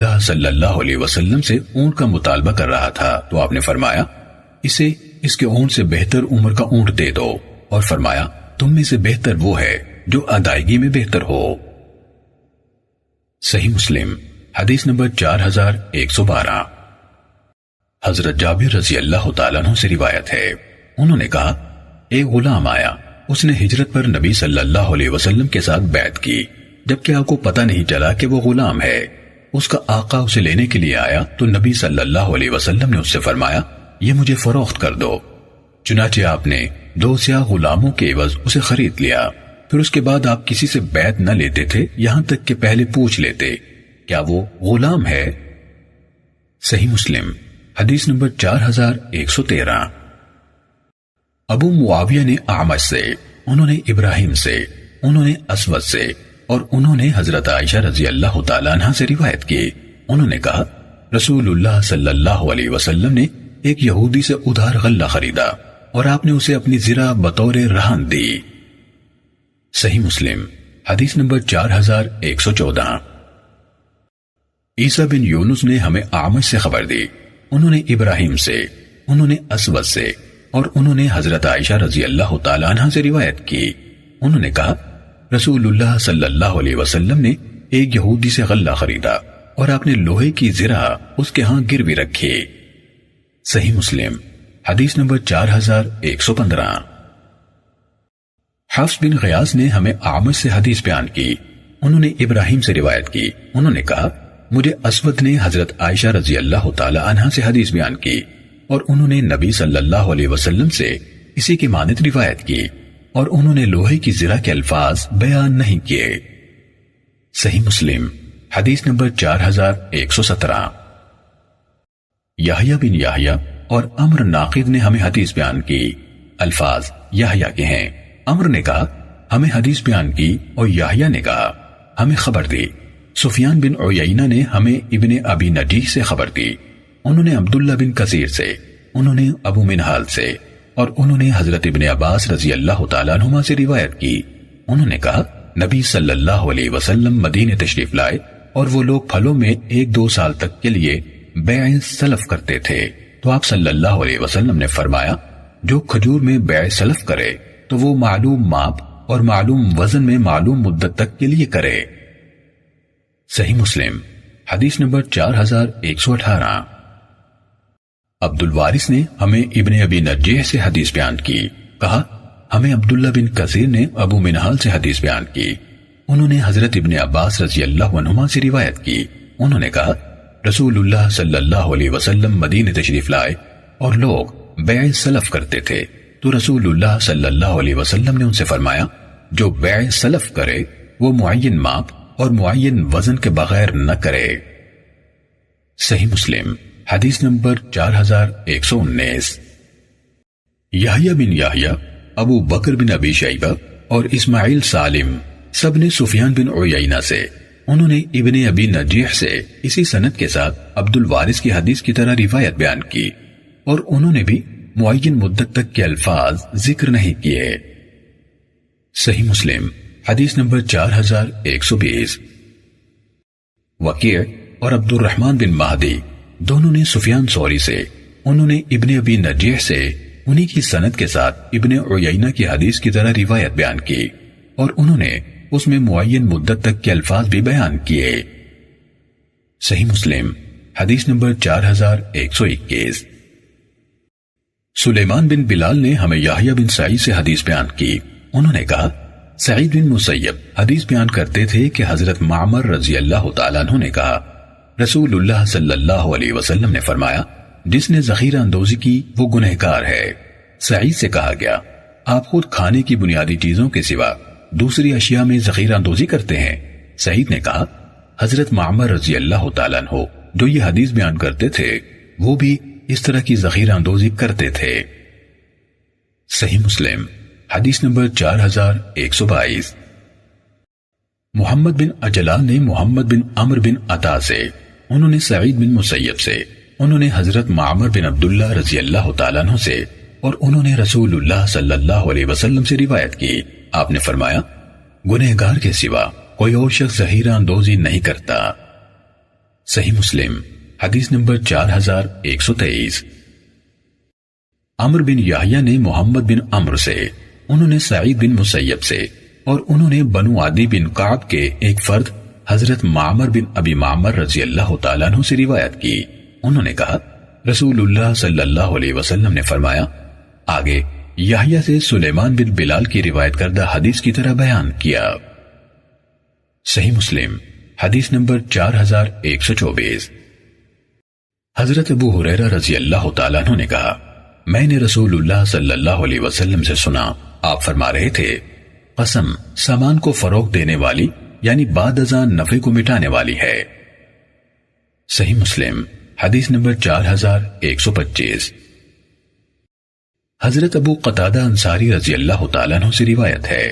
صلی اللہ علیہ وسلم سے اونٹ کا مطالبہ کر رہا تھا تو آپ نے فرمایا اسے اس کے اونٹ سے بہتر عمر کا اونٹ دے دو، اور فرمایا تم میں سے بہتر وہ ہے جو ادائیگی میں بہتر ہو۔ صحیح مسلم حدیث نمبر 4112۔ حضرت جابر رضی اللہ تعالیٰ عنہ سے روایت ہے، انہوں نے کہا ایک غلام آیا، اس نے ہجرت پر نبی صلی اللہ علیہ وسلم کے ساتھ بیعت کی، جبکہ آپ کو پتہ نہیں چلا کہ وہ غلام ہے۔ اس کا آقا اسے لینے کے لیے آیا تو نبی صلی اللہ علیہ وسلم نے اس سے فرمایا یہ مجھے فروخت کر دو۔ چنانچہ آپ نے 2 سیاہ غلاموں کے عوض اسے خرید لیا۔ پھر اس کے بعد آپ کسی سے بیعت نہ لیتے تھے یہاں تک کہ پہلے پوچھ لیتے کیا وہ غلام ہے۔ صحیح مسلم حدیث نمبر 4113۔ ابو معاویہ نے اعمش سے، انہوں نے ابراہیم سے، انہوں نے اسود سے، اور انہوں نے حضرت عائشہ رضی اللہ تعالیٰ عنہ سے روایت کی، انہوں نے کہا رسول اللہ صلی اللہ علیہ وسلم نے ایک یہودی سے ادھار غلہ خریدا اور آپ نے اسے اپنی زرہ بطور رہن دی۔ صحیح مسلم حدیث نمبر 4114۔ عیسیٰ بن یونس نے ہمیں اعمش سے خبر دی، انہوں نے ابراہیم سے، انہوں نے اسود سے، اور انہوں نے حضرت عائشہ رضی اللہ تعالیٰ عنہ سے روایت کی، انہوں نے کہا رسول اللہ صلی اللہ علیہ وسلم نے ایک یہودی سے غلہ خریدا اور آپ نے لوہے کی زرہ اس کے ہاں گروی رکھی۔ صحیح مسلم حدیث نمبر 4115۔ حفص بن غیاث نے ہمیں اعمش سے حدیث بیان کی، انہوں نے ابراہیم سے روایت کی، انہوں نے کہا مجھے اسود نے حضرت عائشہ رضی اللہ تعالی عنہا سے حدیث بیان کی اور انہوں نے نبی صلی اللہ علیہ وسلم سے اسی کی مانند روایت کی اور انہوں نے لوہے کی زرہ کے الفاظ بیان نہیں کیے۔ صحیح مسلم حدیث نمبر 4117۔ یحییٰ بن یحییٰ اور عمرو ناقد نے ہمیں حدیث بیان کی، الفاظ یحییٰ کے ہیں۔ عمرو نے کہا ہمیں حدیث بیان کی اور یحییٰ نے کہا ہمیں خبر دی۔ سفیان بن عیینہ نے ہمیں ابن ابی نجیح سے خبر دی، انہوں نے عبداللہ بن کثیر سے، انہوں نے ابو منہال سے، اور انہوں نے حضرت ابن عباس رضی اللہ تعالیٰ عنہما سے روایت کی، انہوں نے کہا نبی صلی اللہ علیہ وسلم مدینے تشریف لائے اور وہ لوگ پھلوں میں 1-2 سال تک کے لیے بیع سلف کرتے تھے، تو آپ صلی اللہ علیہ وسلم نے فرمایا جو کھجور میں بیع سلف کرے تو وہ معلوم ماپ اور معلوم وزن میں معلوم مدت تک کے لیے کرے۔ صحیح مسلم حدیث نمبر 4118۔ عبد الوارث نے ہمیں ابن ابی نجیح سے حدیث بیان کی، کہا ہمیں عبداللہ بن کثیر نے ابو منہال سے حدیث بیان کی، انہوں نے حضرت ابن عباس رضی اللہ عنہما سے روایت کی، انہوں نے کہا رسول اللہ صلی اللہ علیہ وسلم مدینے تشریف لائے اور لوگ بیع سلف کرتے تھے، تو رسول اللہ صلی اللہ علیہ وسلم نے ان سے فرمایا جو بیع سلف کرے وہ معین ماپ اور معین وزن کے بغیر نہ کرے۔ صحیح مسلم حدیث نمبر 4119۔ یحییٰ بن یحییٰ، ابو بکر بن ابی شیبہ اور اسماعیل سالم سب نے سفیان بن عیینہ سے، انہوں نے ابن ابی نجیح سے اسی سند کے ساتھ عبد الوارث کی حدیث کی طرح روایت بیان کی اور انہوں نے بھی معین مدت تک کے الفاظ ذکر نہیں کیے۔ صحیح مسلم حدیث نمبر 4120۔ وکیع اور عبد الرحمن بن مہدی دونوں نے سفیان ثوری سے، انہوں نے ابن ابی نجیح سے انہی کی سند کے ساتھ ابن عیینہ کی حدیث کی طرح روایت بیان کی اور انہوں نے اس میں معین مدت تک کے الفاظ بھی بیان کیے۔ صحیح مسلم حدیث نمبر 4121۔ سلیمان بن بلال نے ہمیں یحییٰ بن سعید سے حدیث بیان کی، انہوں نے کہا سعید بن مسیب حدیث بیان کرتے تھے کہ حضرت معمر رضی اللہ تعالیٰ عنہ نے کہا رسول اللہ صلی اللہ علیہ وسلم نے فرمایا جس نے ذخیرہ اندوزی کی وہ گنہگار ہے۔ سعید سے کہا گیا آپ خود کھانے کی بنیادی چیزوں کے سوا دوسری اشیاء میں ذخیرہ اندوزی کرتے ہیں؟ سعید نے کہا حضرت معمر رضی اللہ تعالیٰ عنہ جو یہ حدیث بیان کرتے تھے وہ بھی اس طرح کی ذخیرہ اندوزی کرتے تھے۔ صحیح مسلم حدیث نمبر 4122۔ محمد بن اجلان نے محمد بن عمر بن عطا سے، انہوں نے سعید بن مسیب سے، انہوں نے حضرت معمر بن عبداللہ رضی اللہ تعالیٰ عنہ سے اور انہوں نے رسول اللہ صلی اللہ علیہ وسلم سے روایت کی، آپ نے فرمایا گنہگار کے سوا کوئی اور شخص ذخیرہ اندوزی نہیں کرتا۔ صحیح مسلم حدیث نمبر 4123۔ عمرو بن یحییٰ نے محمد بن عمرو سے، انہوں نے سعید بن مسیب سے، اور انہوں نے بنو عدی بن کعب کے ایک فرد حضرت معمر بن ابی معمر رضی اللہ تعالیٰ عنہ سے روایت کی۔ انہوں نے کہا رسول اللہ صلی اللہ علیہ وسلم نے فرمایا، آگے یحییٰ سے سلیمان بن بلال کی روایت کردہ حدیث کی طرح بیان کیا۔ صحیح مسلم حدیث نمبر 4124۔ حضرت ابو ہریرہ رضی اللہ تعالیٰ عنہ نے کہا میں نے رسول اللہ صلی اللہ علیہ وسلم سے سنا، آپ فرما رہے تھے قسم سامان کو فروغ دینے والی یعنی بعد ازاں نفع کو مٹانے والی ہے۔ صحیح مسلم حدیث نمبر 4125۔ حضرت ابو قتادہ انصاری رضی اللہ تعالیٰ عنہ سے روایت ہے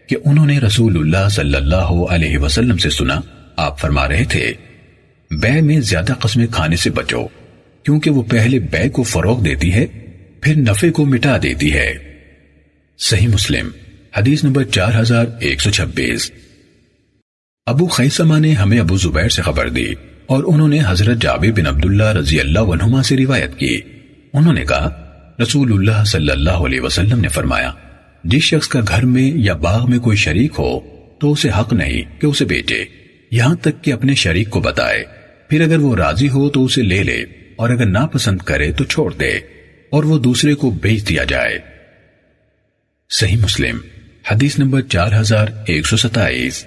کہ انہوں نے رسول اللہ صلی اللہ علیہ وسلم سے سنا، آپ فرما رہے تھے بیع میں زیادہ قسمیں کھانے سے بچو، کیونکہ وہ پہلے بیع کو فروغ دیتی ہے پھر نفع کو مٹا دیتی ہے۔ صحیح مسلم حدیث نمبر 4126۔ ابو خیثمہ نے ہمیں ابو زبیر سے خبر دی اور انہوں نے حضرت جابر بن عبداللہ رضی اللہ عنہما سے روایت کی۔ انہوں نے کہا رسول اللہ صلی اللہ علیہ وسلم نے فرمایا جس شخص کا گھر میں یا باغ میں کوئی شریک ہو تو اسے حق نہیں کہ اسے بیچے یہاں تک کہ اپنے شریک کو بتائے، پھر اگر وہ راضی ہو تو اسے لے لے اور اگر ناپسند کرے تو چھوڑ دے اور وہ دوسرے کو بیچ دیا جائے۔ صحیح مسلم حدیث نمبر 4127۔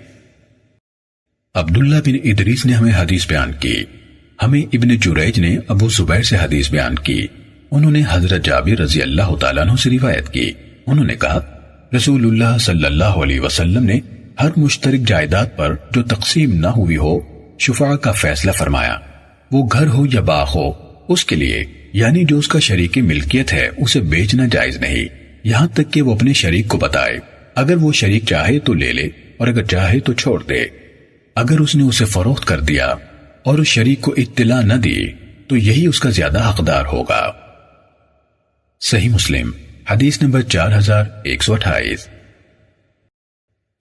عبداللہ بن ادریس نے ہمیں حدیث بیان کی، ہمیں ابن جریج نے ابو زبیر سے حدیث بیان کی، انہوں نے حضرت جابر رضی اللہ تعالیٰ عنہ سے روایت کی۔ انہوں نے کہا رسول اللہ صلی اللہ علیہ وسلم نے ہر مشترک جائیداد پر جو تقسیم نہ ہوئی ہو شفاعہ کا فیصلہ فرمایا، وہ گھر ہو یا باغ ہو، اس کے لیے یعنی جو اس کا شریک ملکیت ہے اسے بیچنا جائز نہیں یہاں تک کہ وہ اپنے شریک کو بتائے، اگر وہ شریک چاہے تو لے لے اور اگر چاہے تو چھوڑ دے۔ اگر اس نے اسے فروخت کر دیا اور اس شریک کو اطلاع نہ دی تو یہی اس کا زیادہ حقدار ہوگا۔ صحیح مسلم حدیث نمبر 4128۔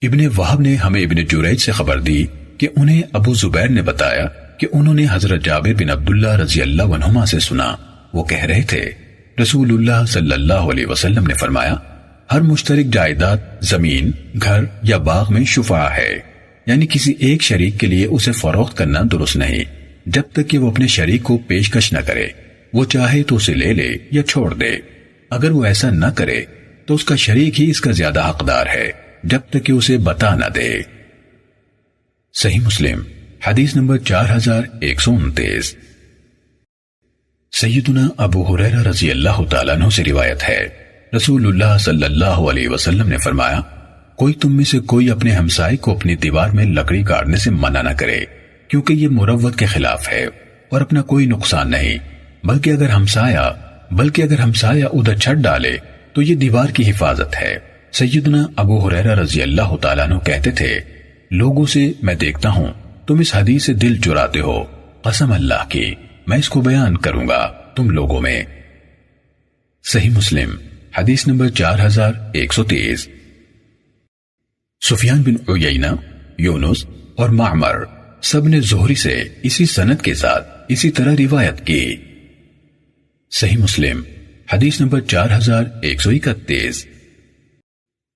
ابن وہب نے ہمیں ابن جریج سے خبر دی کہ انہیں ابو زبیر نے بتایا کہ انہوں نے حضرت جابر بن عبداللہ رضی اللہ عنہما سے سنا، وہ کہہ رہے تھے رسول اللہ صلی اللہ علیہ وسلم نے فرمایا ہر مشترک جائیداد زمین، گھر یا باغ میں شفاعہ ہے، یعنی کسی ایک شریک کے لیے اسے فروخت کرنا درست نہیں جب تک کہ وہ اپنے شریک کو پیشکش نہ کرے، وہ چاہے تو اسے لے لے یا چھوڑ دے، اگر وہ ایسا نہ کرے تو اس کا شریک ہی اس کا زیادہ حقدار ہے جب تک کہ اسے بتا نہ دے۔ صحیح مسلم حدیث نمبر 4129۔ سیدنا ابو ہریرہ رضی اللہ تعالیٰ عنہ سے روایت ہے رسول اللہ صلی اللہ علیہ وسلم نے فرمایا کوئی تم میں سے کوئی اپنے ہمسائے کو اپنی دیوار میں لکڑی کاٹنے سے منع نہ کرے، کیونکہ یہ مروت کے خلاف ہے اور اپنا کوئی نقصان نہیں، بلکہ اگر ہمسایہ ادھر چھٹ ڈالے تو یہ دیوار کی حفاظت ہے۔ سیدنا ابو ہریرہ رضی اللہ تعالیٰ عنہ کہتے تھے لوگوں سے میں دیکھتا ہوں تم اس حدیث سے دل چراتے ہو، قسم اللہ کی میں اس کو بیان کروں گا تم لوگوں میں۔ صحیح مسلم حدیث نمبر 4130۔ سفیان بن عیینہ، یونس اور معمر سب نے زہری سے اسی سند کے ساتھ اسی طرح روایت کی۔ صحیح مسلم حدیث نمبر 4131۔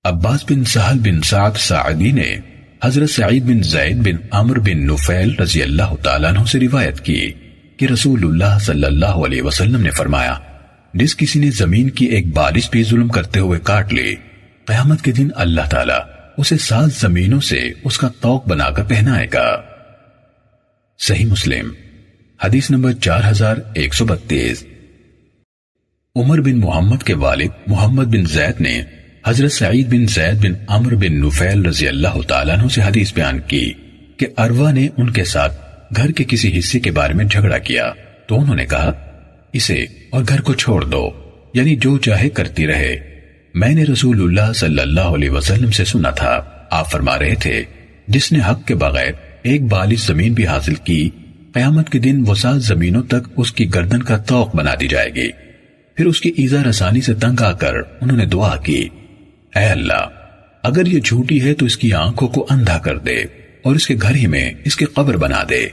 عباس بن سہل بن سعد ساعدی نے حضرت سعید بن زید بن عمرو بن نفیل رضی اللہ تعالیٰ عنہ سے روایت کی کہ رسول اللہ صلی اللہ علیہ وسلم نے فرمایا جس کسی نے زمین کی ایک بارش بھی ظلم کرتے ہوئے کاٹ لی، قیامت کے دن اللہ تعالیٰ اسے 7 زمینوں سے اس کا طوق بنا کر پہنائے گا۔ صحیح مسلم حدیث نمبر 4132۔ عمر بن محمد کے والد محمد بن زید نے حضرت سعید بن زید بن عمرو بن نفیل رضی اللہ تعالیٰ عنہ سے حدیث بیان کی کہ عروہ نے ان کے ساتھ گھر کے کسی حصے کے بارے میں جھگڑا کیا تو انہوں نے کہا اسے اور گھر کو چھوڑ دو، یعنی جو چاہے کرتی رہے۔ میں نے رسول اللہ صلی اللہ علیہ وسلم سے سنا تھا، آپ فرما رہے تھے جس نے حق کے بغیر ایک بالش زمین بھی حاصل کی، قیامت کے دن وہ 7 زمینوں تک اس کی گردن کا طوق بنا دی جائے گی۔ پھر اس کی ایذا رسانی سے تنگ آ کر انہوں نے دعا کی اے اللہ اگر یہ جھوٹی ہے تو اس کی آنکھوں کو اندھا کر دے اور اس کے گھر ہی میں اس کی قبر بنا دے۔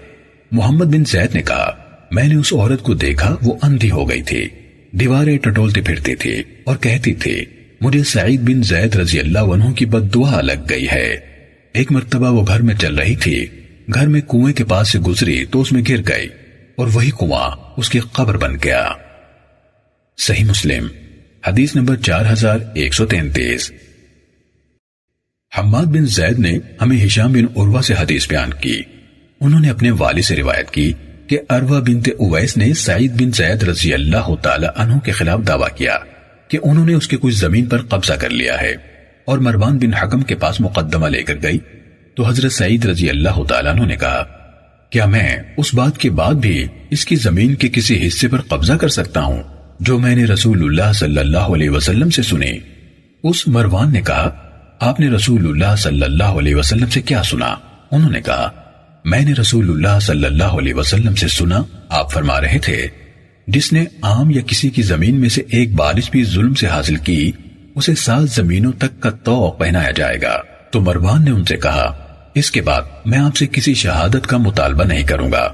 محمد بن زید نے کہا میں نے اس عورت کو دیکھا، وہ اندھی ہو گئی تھی، دیواریں ٹٹولتی پھرتی تھی اور کہتی تھی مجھے سعید بن زید رضی اللہ عنہ کی بد دعا لگ گئی ہے۔ ایک مرتبہ وہ گھر میں چل رہی تھی، گھر میں کنویں کے پاس سے گزری تو اس میں گر گئی اور وہی کنواں اس کی قبر بن گیا۔ صحیح مسلم حدیث نمبر 4133۔ حماد بن زید نے ہمیں ہشام بن عروہ سے حدیث بیان کی، انہوں نے اپنے والد سے روایت کی کہ عروہ بنت اویس نے سعید بن زید رضی اللہ تعالی عنہ کے خلاف دعویٰ کیا کہ انہوں نے اس کی کچھ زمین پر قبضہ کر لیا ہے، اور مروان بن حکم کے پاس مقدمہ لے کر گئی تو حضرت سعید رضی اللہ تعالیٰ عنہ نے کہا کیا میں اس بات کے بعد بھی اس کی زمین کے کسی حصے پر قبضہ کر سکتا ہوں جو میں نے رسول اللہ صلی اللہ علیہ وسلم سے سنی؟ اس مروان نے کہا آپ نے رسول اللہ صلی اللہ علیہ وسلم سے کیا سنا؟ انہوں نے کہا میں نے رسول اللہ صلی اللہ علیہ وسلم سے سنا، آپ فرما رہے تھے جس نے عام یا کسی کی زمین میں سے ایک بارش بھی ظلم سے حاصل کی اسے 7 زمینوں تک کا طوق پہنایا جائے گا۔ تو مروان نے ان سے کہا اس کے بعد میں آپ سے کسی شہادت کا مطالبہ نہیں کروں گا۔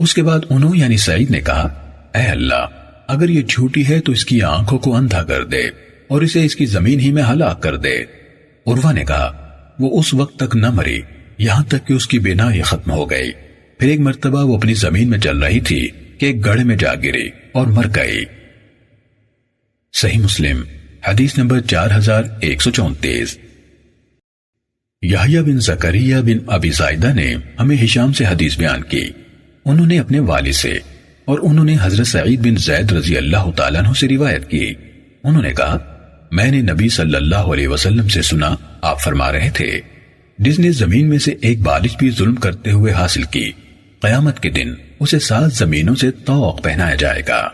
اس کے بعد انہوں یعنی سعید نے کہا اے اللہ اگر یہ جھوٹی ہے تو اس کی آنکھوں کو اندھا کر دے اور اسے اس کی زمین ہی میں ہلاک کر دے۔ عروہ نے کہا وہ اس وقت تک نہ مری یہاں تک کہ اس کی بینائی ختم ہو گئی، پھر ایک مرتبہ وہ اپنی زمین میں چل رہی تھی کہ ایک گڑھے میں جا گری اور مر گئی۔ صحیح مسلم حدیث نمبر 4134۔ یحییٰ بن زکریا بن ابی زائدہ نے ہمیں ہشام سے حدیث بیان کی، انہوں نے اپنے والد سے اور انہوں نے حضرت سعید بن زید رضی اللہ تعالیٰ عنہ سے روایت کی، انہوں نے کہا میں نے نبی صلی اللہ علیہ وسلم سے سنا، آپ فرما رہے تھے جس نے زمین میں سے ایک بارش بھی ظلم کرتے ہوئے حاصل کی قیامت کے دن اسے 7 زمینوں سے طوق پہنایا جائے گا۔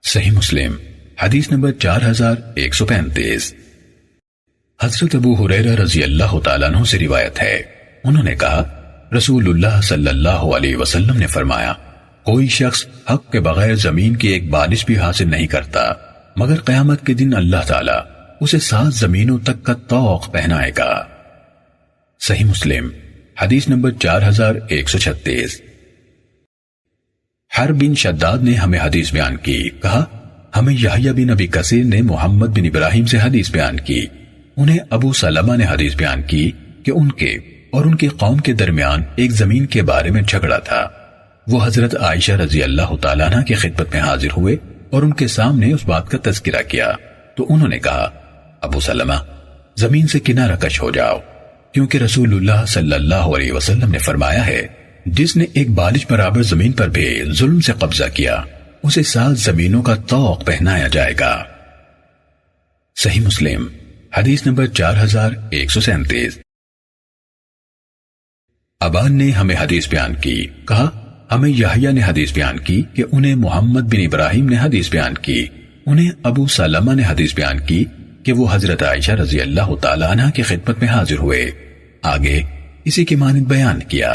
صحیح مسلم حدیث نمبر 4135۔ حضرت ابو ہریرہ رضی اللہ تعالیٰ عنہ سے روایت ہے، انہوں نے کہا رسول اللہ صلی اللہ علیہ وسلم نے فرمایا کوئی شخص حق کے بغیر زمین کی ایک بارش بھی حاصل نہیں کرتا مگر قیامت کے دن اللہ تعالیٰ اسے 7 زمینوں تک کا طوق پہنائے گا۔ صحیح مسلم حدیث نمبر 4136۔ حرب بن شداد نے ہمیں حدیث بیان کی، کہا ہمیں یحییٰ بن ابی کثیر نے محمد بن ابراہیم سے حدیث بیان کی، انہیں ابو سلمہ نے حدیث بیان کی کہ ان کے اور ان کی قوم کے درمیان ایک زمین کے بارے میں جھگڑا تھا۔ وہ حضرت عائشہ رضی اللہ تعالیٰ عنہ کی خدمت میں حاضر ہوئے اور ان کے سامنے اس بات کا تذکرہ کیا تو انہوں نے کہا ابو سلمہ زمین سے کنارہ کش ہو جاؤ، کیونکہ رسول اللہ صلی اللہ علیہ وسلم نے فرمایا ہے جس نے ایک بالش برابر زمین پر بھی ظلم سے قبضہ کیا اسے 7 زمینوں کا طوق پہنایا جائے گا۔ صحیح مسلم حدیث نمبر 4137۔ ابان نے ہمیں حدیث بیان کی، کہا ہمیں یحییٰ نے حدیث بیان کی کہ انہیں محمد بن ابراہیم نے حدیث بیان کی، انہیں ابو سلمہ نے حدیث بیان کی کہ وہ حضرت عائشہ رضی اللہ تعالیٰ عنہ کی خدمت میں حاضر ہوئے، آگے اسی کی مانند بیان کیا۔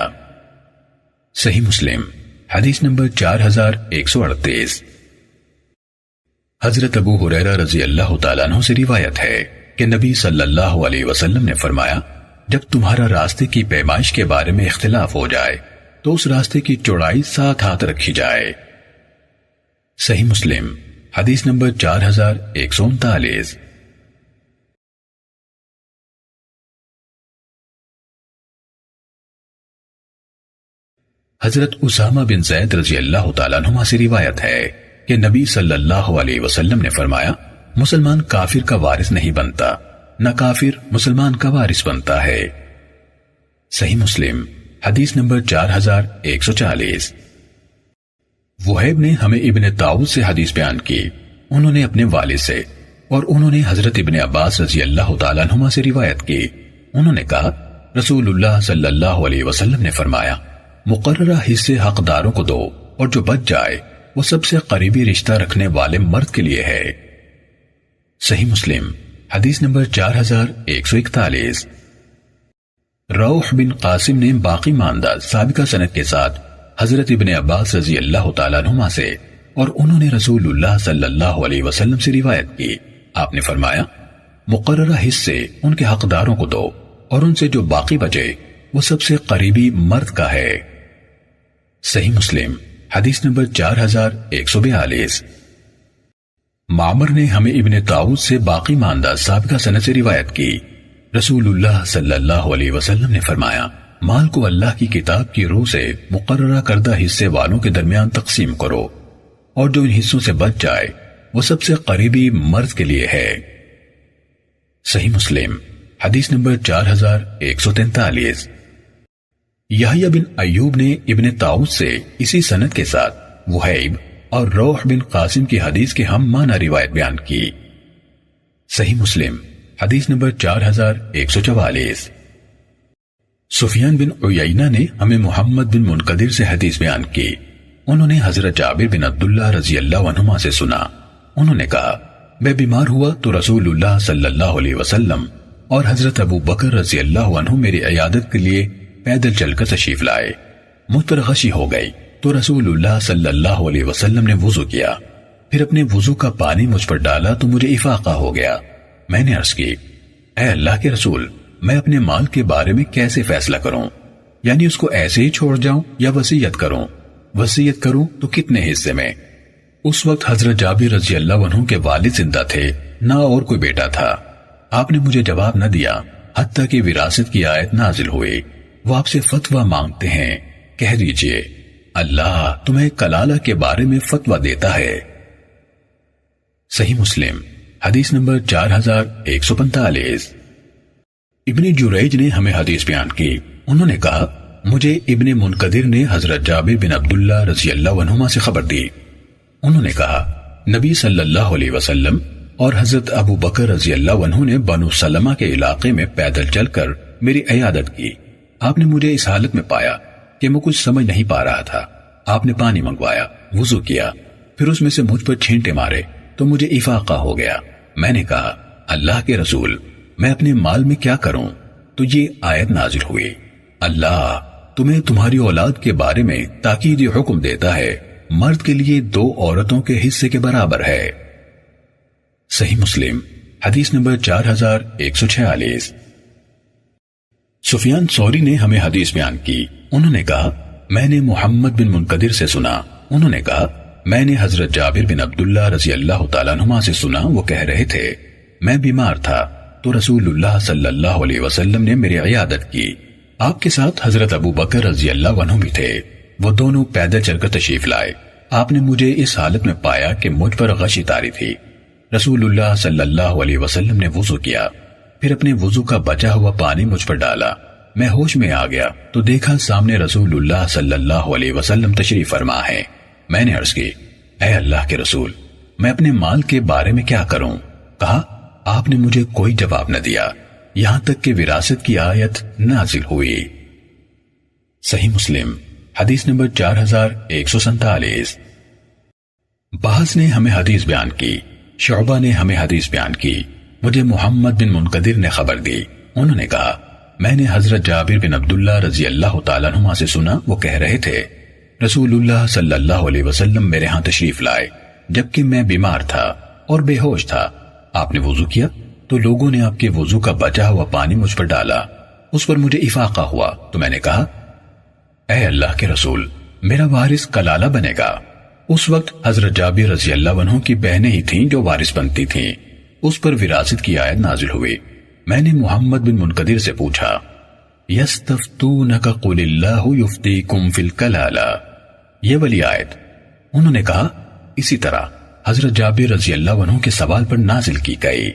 صحیح مسلم حدیث نمبر 4138۔ حضرت ابو ہریرہ رضی اللہ تعالیٰ عنہ سے روایت ہے کہ نبی صلی اللہ علیہ وسلم نے فرمایا جب تمہارا راستے کی پیمائش کے بارے میں اختلاف ہو جائے تو اس راستے کی چوڑائی 7 ہاتھ رکھی جائے۔ صحیح مسلم حدیث نمبر 4139۔ حضرت اسامہ بن زید رضی اللہ تعالیٰ عنہ سے روایت ہے کہ نبی صلی اللہ علیہ وسلم نے فرمایا مسلمان کافر کا وارث نہیں بنتا، نہ کافر مسلمان کا وارث بنتا ہے۔ صحیح مسلم حدیث نمبر 4140۔ وہیب نے ہمیں ابن طاؤس سے حدیث بیان کی، انہوں نے اپنے والد سے اور انہوں نے حضرت ابن عباس رضی اللہ تعالیٰ عنہما سے روایت کی، انہوں نے کہا رسول اللہ صلی اللہ علیہ وسلم نے فرمایا مقررہ حصے حقداروں کو دو اور جو بچ جائے وہ سب سے قریبی رشتہ رکھنے والے مرد کے لیے ہے۔ صحیح مسلم حدیث نمبر 4141۔ روح بن قاسم نے باقی ماندہ سابقہ سند کے ساتھ حضرت ابن عباس رضی اللہ تعالیٰ عنہما سے اور انہوں نے رسول اللہ صلی اللہ علیہ وسلم سے روایت کی، آپ نے فرمایا مقررہ حصے ان کے حقداروں کو دو اور ان سے جو باقی بچے وہ سب سے قریبی مرد کا ہے۔ صحیح مسلم حدیث نمبر 4142۔ معمر نے ہمیں ابن طاؤس سے باقی ماندہ سابقہ سند سے روایت کی، رسول اللہ صلی اللہ علیہ وسلم نے فرمایا، مال کو اللہ کی کتاب کی روح سے مقررہ کردہ حصے والوں کے درمیان تقسیم کرو، اور جو ان حصوں سے بچ جائے وہ سب سے قریبی مرد کے لیے ہے۔ صحیح مسلم حدیث نمبر 4143۔ یحییٰ بن ایوب نے ابن طاؤس سے اسی سند کے ساتھ وہیب اور روح بن قاسم کی حدیث کے ہم معنی روایت بیان کی۔ صحیح مسلم حدیث نمبر 4144۔ سفیان بن عیینہ نے ہمیں محمد بن منقدر سے حدیث بیان کی، انہوں نے حضرت جابر بن عبداللہ رضی اللہ عنہما سے سنا، انہوں نے کہا، میں بیمار ہوا تو رسول اللہ صلی اللہ علیہ وسلم اور حضرت ابو بکر رضی اللہ عنہ میری عیادت کے لیے پیدل چل کر تشریف لائے، مجھ پر غشی ہو گئی تو رسول اللہ صلی اللہ علیہ وسلم نے وضو کیا، پھر اپنے وضو کا پانی مجھ پر ڈالا تو مجھے افاقہ ہو گیا۔ میں نے عرض کی، اے اللہ کے رسول، میں اپنے مال کے بارے میں کیسے فیصلہ کروں؟ یعنی اس کو ایسے ہی چھوڑ جاؤں یا وصیت کروں؟ وصیت کروں تو کتنے حصے میں؟ اس وقت حضرت جابر رضی اللہ عنہ کے والد زندہ تھے، نہ اور کوئی بیٹا تھا۔ آپ نے مجھے جواب نہ دیا حتیٰ کہ وراثت کی آیت نازل ہوئی۔ وہ آپ سے فتویٰ مانگتے ہیں، کہہ دیجئے اللہ تمہیں کلالہ کے بارے میں فتویٰ دیتا ہے۔ صحیح مسلم حدیث نمبر 4145۔ ابن جریج نے ہمیں حدیث بیان کی، انہوں نے کہا، مجھے ابن منقدر نے حضرت جابر بن عبداللہ رضی اللہ عنہما سے خبر دی، انہوں نے کہا، نبی صلی اللہ علیہ وسلم اور حضرت ابو بکر رضی اللہ عنہ نے بنو سلمہ کے علاقے میں پیدل چل کر میری عیادت کی۔ آپ نے مجھے اس حالت میں پایا کہ میں کچھ سمجھ نہیں پا رہا تھا۔ آپ نے پانی منگوایا، وضو کیا، پھر اس میں سے مجھ پر چھینٹے مارے تو مجھے افاقہ ہو گیا۔ میں نے کہا، اللہ کے رسول، میں اپنے مال میں کیا کروں؟ تو یہ آیت نازل ہوئی، اللہ تمہیں تمہاری اولاد کے بارے میں تاکیدی حکم دیتا ہے، مرد کے لیے 2 عورتوں کے حصے کے برابر ہے۔ صحیح مسلم حدیث نمبر 4146۔ سفیان ثوری نے ہمیں حدیث بیان کی، انہوں نے کہا، میں نے محمد بن منقدر سے سنا، انہوں نے کہا، میں نے حضرت جابر بن عبداللہ رضی اللہ تعالیٰ عنہما سے سنا، وہ کہہ رہے تھے، میں بیمار تھا تو رسول اللہ صلی اللہ علیہ وسلم نے میری عیادت کی، آپ کے ساتھ حضرت ابو بکر رضی اللہ عنہ بھی تھے، وہ دونوں پیدل چل کر تشریف لائے، آپ نے مجھے اس حالت میں پایا کہ مجھ پر غشی طاری تھی، رسول اللہ صلی اللہ علیہ وسلم نے وضو کیا، پھر اپنے وضو کا بچا ہوا پانی مجھ پر ڈالا، میں ہوش میں آ گیا تو دیکھا سامنے رسول اللہ صلی اللہ علیہ وسلم تشریف فرما ہے۔ میں نے عرض کی، اے اللہ کے رسول، میں اپنے مال کے بارے میں کیا کروں؟ کہا، آپ نے مجھے کوئی جواب نہ دیا یہاں تک کہ وراثت کی آیت نازل ہوئی۔ صحیح مسلم حدیث نمبر 4147۔ بحث نے ہمیں حدیث بیان کی، شعبہ نے ہمیں حدیث بیان کی، مجھے محمد بن منقدر نے خبر دی، انہوں نے کہا، میں نے حضرت جابر بن عبداللہ رضی اللہ تعالیٰ عنہما سے سنا، وہ کہہ رہے تھے، رسول اللہ صلی اللہ علیہ وسلم میرے ہاں تشریف لائے جبکہ میں بیمار تھا اور بے ہوش تھا، آپ نے وضو کیا تو لوگوں نے آپ کے وضو کا بچا ہوا پانی مجھ پر ڈالا، اس پر مجھے افاقہ ہوا تو میں نے کہا، اے اللہ کے رسول، میرا وارث کلالہ بنے گا۔ اس وقت حضرت جابر رضی اللہ عنہ کی بہنیں ہی تھیں جو وارث بنتی تھیں، اس پر وراثت کی آیت نازل ہوئی۔ میں نے محمد بن منقدر سے پوچھا، یستفتونک قل اللہ یفتیکم فی الکلالہ، یہ والی آیت؟ انہوں نے کہا، اسی طرح حضرت جابر رضی اللہ عنہ کے سوال پر نازل کی گئی۔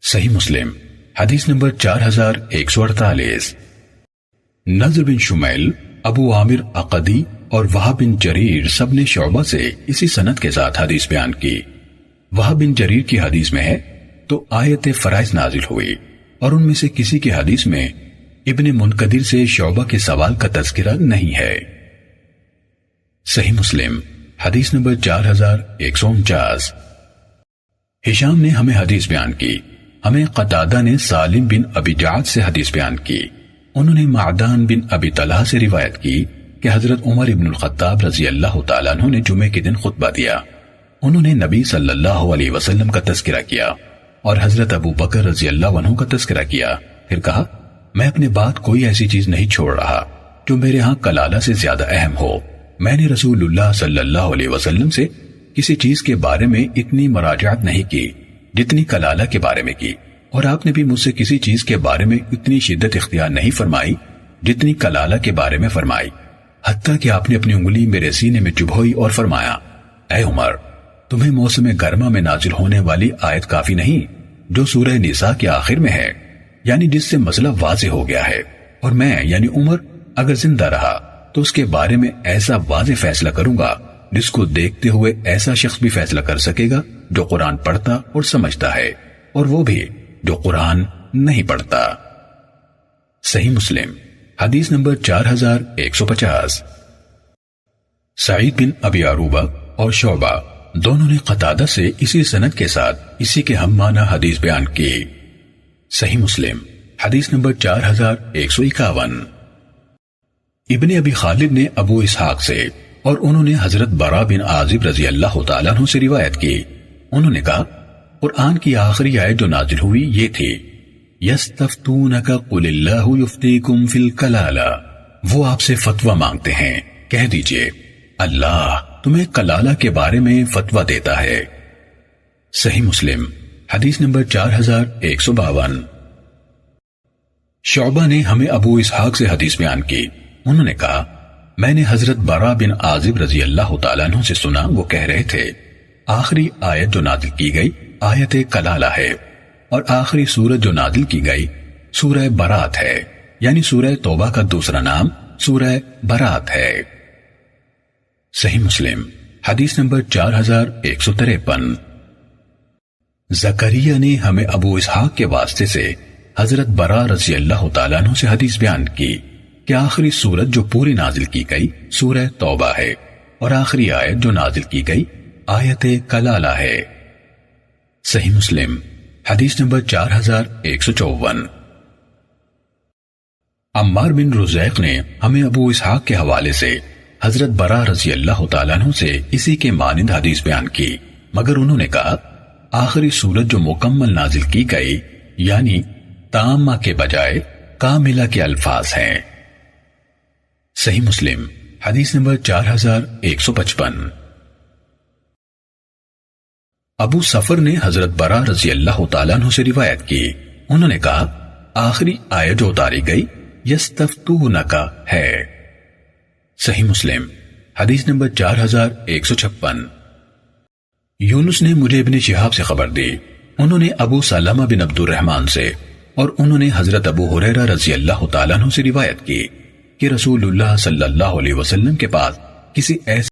صحیح مسلم حدیث نمبر 4148۔ نضر بن شمیل، ابو عامر عقدی اور وہب بن جریر سب نے شعبہ سے اسی سند کے ساتھ حدیث بیان کی۔ وہب بن جریر کی حدیث میں ہے تو آیت فرائض نازل ہوئی، اور ان میں سے کسی کی حدیث میں ابن منقدر سے شعبہ کے سوال کا تذکرہ نہیں ہے۔ صحیح مسلم حدیث نمبر 4149۔ ہشام نے ہمیں حدیث بیان کی، ہمیں قتادہ نے سالم بن ابی جعد سے حدیث بیان کی، انہوں نے معدان بن ابی طلحہ سے روایت کی کہ حضرت عمر بن الخطاب رضی اللہ تعالیٰ عنہ نے جمعے کے دن خطبہ دیا، انہوں نے نبی صلی اللہ علیہ وسلم کا تذکرہ کیا اور حضرت ابو بکر رضی اللہ عنہ کا تذکرہ کیا، پھر کہا، میں اپنے بعد کوئی ایسی چیز نہیں چھوڑ رہا، جو میرے ہاں کلالہ سے زیادہ اہم ہو۔ میں نے رسول اللہ صلی اللہ علیہ وسلم سے کسی چیز کے بارے میں اتنی مراجعت نہیں کی جتنی کلالہ کے بارے میں کی، اور آپ نے بھی مجھ سے کسی چیز کے بارے میں اتنی شدت اختیار نہیں فرمائی جتنی کلالہ کے بارے میں فرمائی، حتیٰ کہ آپ نے اپنی انگلی میرے سینے میں چبھوئی اور فرمایا، اے عمر، تمہیں موسم گرما میں نازل ہونے والی آیت کافی نہیں جو سورہ نساء کے آخر میں ہے، یعنی جس سے مسئلہ واضح ہو گیا ہے، اور میں یعنی عمر اگر زندہ رہا تو اس کے بارے میں ایسا واضح فیصلہ کروں گا جس کو دیکھتے ہوئے ایسا شخص بھی فیصلہ کر سکے گا جو قرآن پڑھتا اور سمجھتا ہے، اور وہ بھی جو قرآن نہیں پڑھتا۔ صحیح مسلم حدیث نمبر 4150۔ سعید بن ابی عروبہ اور شعبہ دونوں نے قتادہ سے اسی سند کے ساتھ اسی کے ہم معنی حدیث بیان کی۔ صحیح مسلم حدیث نمبر 4151۔ ابن ابی خالد نے ابو اسحاق سے اور انہوں نے حضرت براء بن عازب رضی اللہ تعالیٰ عنہ سے روایت کی، انہوں نے کہا قرآن کی آخری آیت جو نازل ہوئی یہ تھی، یستفتونک قل اللہ یفتیکم فی الکلالہ، وہ آپ سے فتویٰ مانگتے ہیں، کہہ دیجئے اللہ تمہیں کلالہ کے بارے میں فتویٰ دیتا ہے۔ صحیح مسلم حدیث نمبر 4152۔ شعبہ نے ہمیں ابو اسحاق سے حدیث بیان کی، انہوں نے کہا میں نے حضرت براء بن عازب رضی اللہ تعالیٰ عنہ سے سنا، وہ کہہ رہے تھے آخری آیت جو نازل کی گئی آیت کلالہ ہے، اور آخری سورت جو نازل کی گئی سورہ برات ہے، یعنی سورہ توبہ کا دوسرا نام سورہ برات ہے۔ صحیح مسلم حدیث نمبر 4153۔ زکریا نے ہمیں ابو اسحاق کے واسطے سے حضرت براء رضی اللہ تعالیٰ عنہ سے حدیث بیان کی کہ آخری سورت جو پوری نازل کی گئی سورہ توبہ ہے، اور آخری آیت جو نازل کی گئی آیت کلالہ ہے۔ صحیح مسلم حدیث نمبر 4154۔ عمار بن رزیق نے ہمیں ابو اسحاق کے حوالے سے حضرت براء رضی اللہ تعالیٰ عنہ سے اسی کے مانند حدیث بیان کی، مگر انہوں نے کہا آخری سورت جو مکمل نازل کی گئی یعنی تامہ کے بجائے کاملہ کے الفاظ ہیں۔ صحیح مسلم حدیث نمبر 4155۔ ابو سفر نے حضرت براء رضی اللہ تعالیٰ عنہ سے روایت کی، انہوں نے کہا آخری آیت جو اتاری گئی یستفتونک ہے۔ صحیح مسلم حدیث نمبر 4156۔ یونس نے مجھے ابن شہاب سے خبر دی، انہوں نے ابو سلمہ بن عبد الرحمن سے، اور انہوں نے حضرت ابو ہریرہ رضی اللہ تعالیٰ عنہ سے روایت کی کہ رسول اللہ صلی اللہ علیہ وسلم کے پاس کسی ایسے